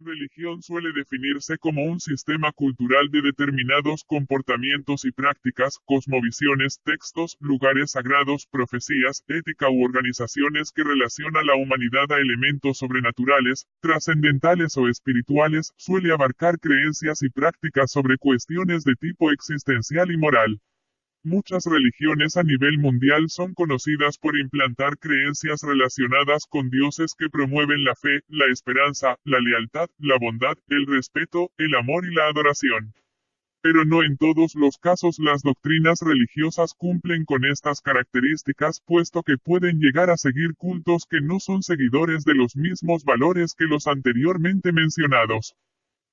Religión suele definirse como un sistema cultural de determinados comportamientos y prácticas, cosmovisiones, textos, lugares sagrados, profecías, ética u organizaciones que relaciona la humanidad a elementos sobrenaturales, trascendentales o espirituales, suele abarcar creencias y prácticas sobre cuestiones de tipo existencial y moral. Muchas religiones a nivel mundial son conocidas por implantar creencias relacionadas con dioses que promueven la fe, la esperanza, la lealtad, la bondad, el respeto, el amor y la adoración. Pero no en todos los casos las doctrinas religiosas cumplen con estas características, puesto que pueden llegar a seguir cultos que no son seguidores de los mismos valores que los anteriormente mencionados.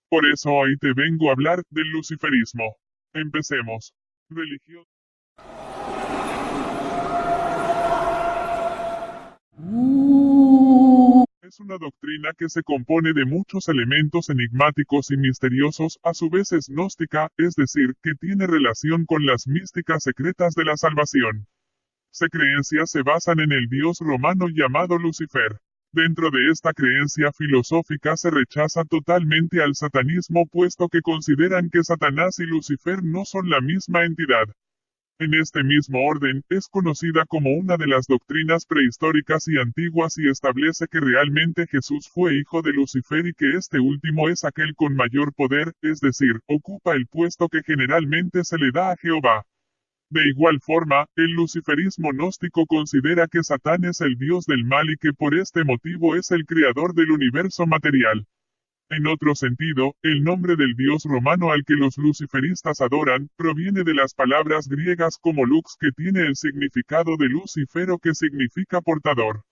Por eso hoy te vengo a hablar del luciferismo. Empecemos. Religión. Es una doctrina que se compone de muchos elementos enigmáticos y misteriosos, a su vez es gnóstica, es decir, que tiene relación con las místicas secretas de la salvación. Sus creencias se basan en el dios romano llamado Lucifer. Dentro de esta creencia filosófica se rechaza totalmente al satanismo, puesto que consideran que Satanás y Lucifer no son la misma entidad. En este mismo orden, es conocida como una de las doctrinas prehistóricas y antiguas y establece que realmente Jesús fue hijo de Lucifer y que este último es aquel con mayor poder, es decir, ocupa el puesto que generalmente se le da a Jehová. De igual forma, el luciferismo gnóstico considera que Satán es el dios del mal y que por este motivo es el creador del universo material. En otro sentido, el nombre del dios romano al que los luciferistas adoran, proviene de las palabras griegas como lux, que tiene el significado de luz, y fero, que significa portador.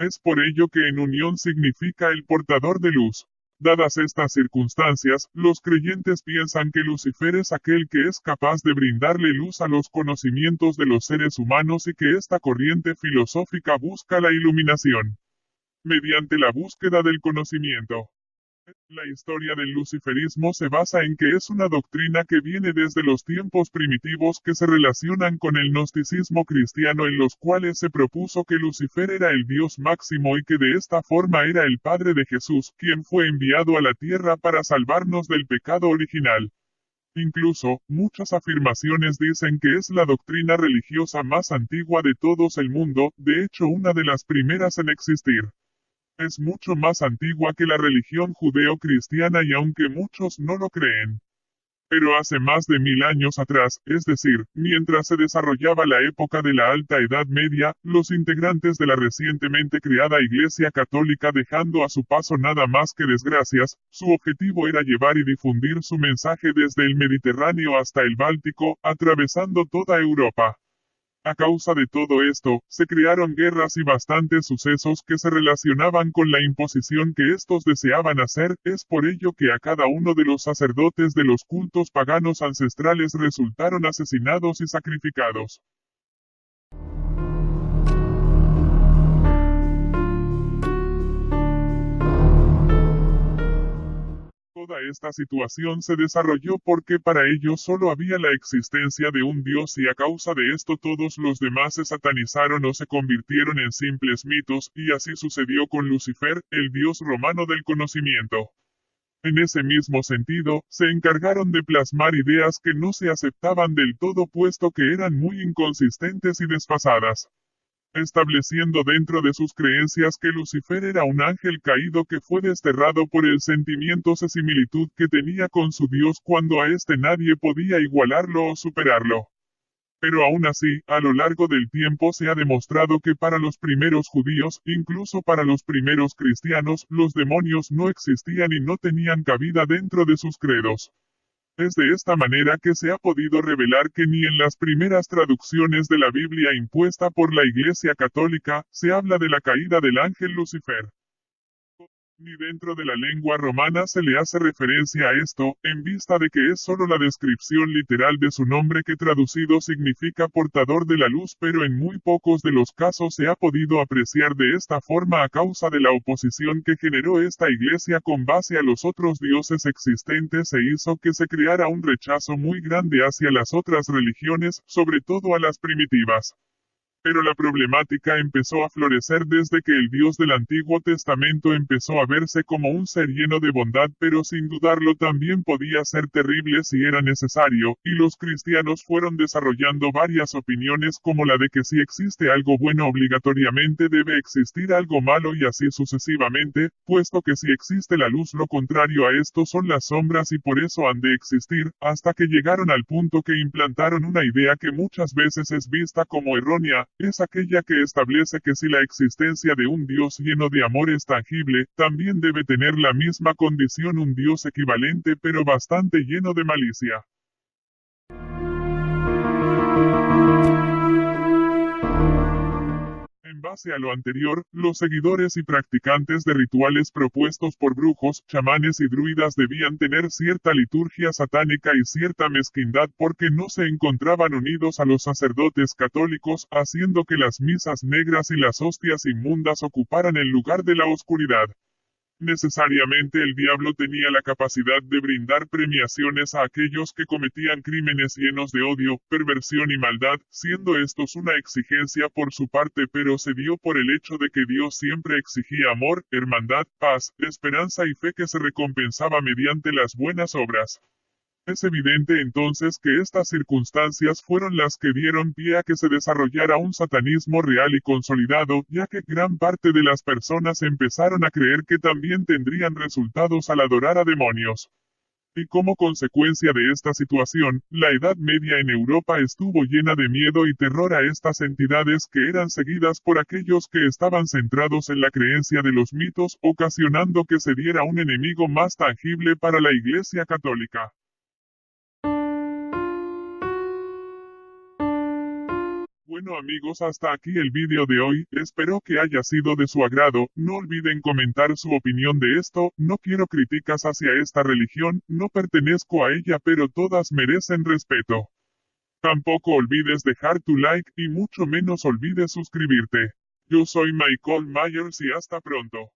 Es por ello que en unión significa el portador de luz. Dadas estas circunstancias, los creyentes piensan que Lucifer es aquel que es capaz de brindarle luz a los conocimientos de los seres humanos y que esta corriente filosófica busca la iluminación mediante la búsqueda del conocimiento. La historia del luciferismo se basa en que es una doctrina que viene desde los tiempos primitivos que se relacionan con el gnosticismo cristiano, en los cuales se propuso que Lucifer era el Dios máximo y que de esta forma era el Padre de Jesús, quien fue enviado a la tierra para salvarnos del pecado original. Incluso, muchas afirmaciones dicen que es la doctrina religiosa más antigua de todos el mundo, de hecho una de las primeras en existir. Es mucho más antigua que la religión judeo-cristiana y aunque muchos no lo creen. Pero hace más de 1000 años atrás, es decir, mientras se desarrollaba la época de la Alta Edad Media, los integrantes de la recientemente creada Iglesia Católica, dejando a su paso nada más que desgracias, su objetivo era llevar y difundir su mensaje desde el Mediterráneo hasta el Báltico, atravesando toda Europa. A causa de todo esto, se crearon guerras y bastantes sucesos que se relacionaban con la imposición que estos deseaban hacer, es por ello que a cada uno de los sacerdotes de los cultos paganos ancestrales resultaron asesinados y sacrificados. Toda esta situación se desarrolló porque para ellos solo había la existencia de un dios y a causa de esto todos los demás se satanizaron o se convirtieron en simples mitos, y así sucedió con Lucifer, el dios romano del conocimiento. En ese mismo sentido, se encargaron de plasmar ideas que no se aceptaban del todo puesto que eran muy inconsistentes y desfasadas, estableciendo dentro de sus creencias que Lucifer era un ángel caído que fue desterrado por el sentimiento de similitud que tenía con su Dios, cuando a este nadie podía igualarlo o superarlo. Pero aún así, a lo largo del tiempo se ha demostrado que para los primeros judíos, incluso para los primeros cristianos, los demonios no existían y no tenían cabida dentro de sus credos. Es de esta manera que se ha podido revelar que ni en las primeras traducciones de la Biblia impuesta por la Iglesia Católica, se habla de la caída del ángel Lucifer. Ni dentro de la lengua romana se le hace referencia a esto, en vista de que es solo la descripción literal de su nombre que traducido significa portador de la luz, pero en muy pocos de los casos se ha podido apreciar de esta forma a causa de la oposición que generó esta iglesia con base a los otros dioses existentes e hizo que se creara un rechazo muy grande hacia las otras religiones, sobre todo a las primitivas. Pero la problemática empezó a florecer desde que el Dios del Antiguo Testamento empezó a verse como un ser lleno de bondad, pero sin dudarlo también podía ser terrible si era necesario, y los cristianos fueron desarrollando varias opiniones como la de que si existe algo bueno obligatoriamente debe existir algo malo y así sucesivamente, puesto que si existe la luz lo contrario a esto son las sombras y por eso han de existir, hasta que llegaron al punto que implantaron una idea que muchas veces es vista como errónea, es aquella que establece que si la existencia de un Dios lleno de amor es tangible, también debe tener la misma condición un Dios equivalente pero bastante lleno de malicia. En base a lo anterior, los seguidores y practicantes de rituales propuestos por brujos, chamanes y druidas debían tener cierta liturgia satánica y cierta mezquindad porque no se encontraban unidos a los sacerdotes católicos, haciendo que las misas negras y las hostias inmundas ocuparan el lugar de la oscuridad. Necesariamente el diablo tenía la capacidad de brindar premiaciones a aquellos que cometían crímenes llenos de odio, perversión y maldad, siendo estos una exigencia por su parte, pero se dio por el hecho de que Dios siempre exigía amor, hermandad, paz, esperanza y fe que se recompensaba mediante las buenas obras. Es evidente entonces que estas circunstancias fueron las que dieron pie a que se desarrollara un satanismo real y consolidado, ya que gran parte de las personas empezaron a creer que también tendrían resultados al adorar a demonios. Y como consecuencia de esta situación, la Edad Media en Europa estuvo llena de miedo y terror a estas entidades que eran seguidas por aquellos que estaban centrados en la creencia de los mitos, ocasionando que se diera un enemigo más tangible para la Iglesia Católica. Bueno amigos, hasta aquí el vídeo de hoy, espero que haya sido de su agrado, no olviden comentar su opinión de esto, no quiero críticas hacia esta religión, no pertenezco a ella pero todas merecen respeto. Tampoco olvides dejar tu like y mucho menos olvides suscribirte. Yo soy Michael Myers y hasta pronto.